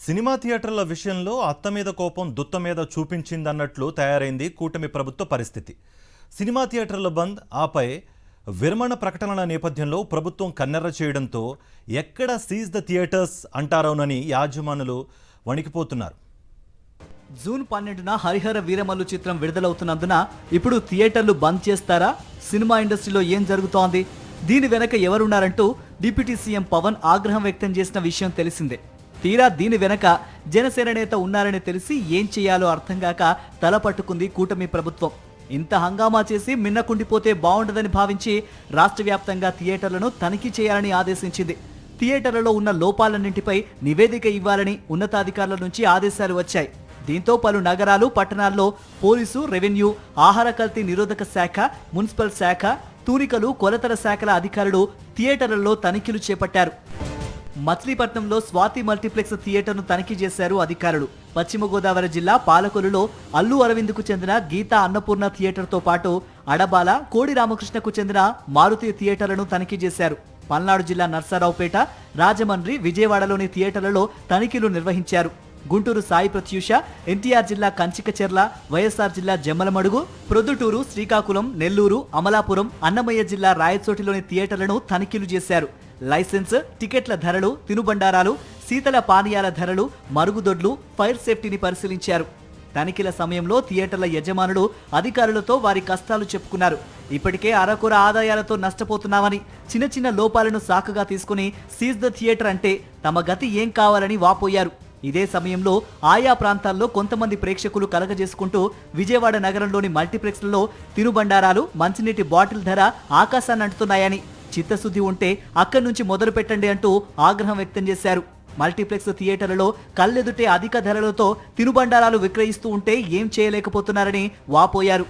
Cinema థియేటర్ల విషయంలో అత్త మీద కోపం దుత్త మీద చూపించిందన్నట్లు తయారైంది కూటమి ప్రభుత్వ పరిస్థితి. సినిమా థియేటర్ల బంద్ ఆపై విరమణ ప్రకటనల నేపథ్యంలో ప్రభుత్వం కన్నెర్ర చేయడంతో ఎక్కడ సీజ్ ద థియేటర్స్ అంటారోనని యాజమానులు వణికిపోతున్నారు. జూన్ 12న హరిహర వీరమల్లు చిత్రం విడుదలవుతున్నందున ఇప్పుడు థియేటర్లు బంద్ చేస్తారా? సినిమా ఇండస్ట్రీలో ఏం జరుగుతోంది? దీని వెనక ఎవరున్నారంటూ డిప్యూటీ సీఎం పవన్ ఆగ్రహం వ్యక్తం చేసిన విషయం తెలిసిందే. తీరా దీని వెనక జనసేన నేత ఉన్నారని తెలిసి ఏం చేయాలో అర్థం కాక తలపట్టుకుంది కూటమి ప్రభుత్వం. ఇంత హంగామా చేసి మిన్నకుండిపోతే బాగుండదని భావించి రాష్ట్ర వ్యాప్తంగా థియేటర్లను తనిఖీ చేయాలని ఆదేశించింది. థియేటర్లలో ఉన్న లోపాలన్నింటిపై నివేదిక ఇవ్వాలని ఉన్నతాధికారుల నుంచి ఆదేశాలు వచ్చాయి. దీంతో పలు నగరాలు, పట్టణాల్లో పోలీసు, రెవెన్యూ, ఆహార కల్తీ నిరోధక శాఖ, మున్సిపల్ శాఖ, తూనికలు, కొలతల శాఖల అధికారులు థియేటర్లలో తనిఖీలు చేపట్టారు. మచిలీపట్నంలో స్వాతి మల్టీప్లెక్స్ థియేటర్ను తనిఖీ చేశారు అధికారులు. పశ్చిమ గోదావరి జిల్లా పాలకొల్లులో అల్లు అరవింద్కు చెందిన గీతా అన్నపూర్ణ థియేటర్తో పాటు అడబాల, కోడి రామకృష్ణకు చెందిన మారుతి థియేటర్లను తనిఖీ చేశారు. పల్నాడు జిల్లా నర్సారావుపేట, రాజమండ్రి, విజయవాడలోని థియేటర్లలో తనిఖీలు నిర్వహించారు. గుంటూరు సాయి ప్రత్యూష, ఎన్టీఆర్ జిల్లా కంచికచెర్ల, వైఎస్ఆర్ జిల్లా జమ్మలమడుగు, ప్రొద్దుటూరు, శ్రీకాకుళం, నెల్లూరు, అమలాపురం, అన్నమయ్య జిల్లా రాయచోటిలోని థియేటర్లను తనిఖీలు చేశారు. లైసెన్స్, టికెట్ల ధరలు, తినుబండారాలు, శీతల పానీయాల ధరలు, మరుగుదొడ్లు, ఫైర్ సేఫ్టీని పరిశీలించారు. తనిఖీల సమయంలో థియేటర్ల యజమానులు అధికారులతో వారి కష్టాలు చెప్పుకున్నారు. ఇప్పటికే అరకొర ఆదాయాలతో నష్టపోతున్నామని, చిన్న చిన్న లోపాలను సాకుగా తీసుకుని సీజ్ ద థియేటర్ అంటే తమ గతి ఏం కావాలని వాపోయారు. ఇదే సమయంలో ఆయా ప్రాంతాల్లో కొంతమంది ప్రేక్షకులు కలగజేసుకుంటూ విజయవాడ నగరంలోని మల్టీప్లెక్స్లలో తినుబండారాలు, మంచినీటి బాటిల్ ధర ఆకాశాన్ని అంటున్నాయని, చిత్తశుద్ధి ఉంటే అక్కడి నుంచి మొదలు పెట్టండి అంటూ ఆగ్రహం వ్యక్తం చేశారు. మల్టీప్లెక్స్ థియేటర్లలో కళ్ళెదుటే అధిక ధరలతో తినుబండారాలు విక్రయిస్తూ ఉంటే ఏం చేయలేకపోతున్నారని వాపోయారు.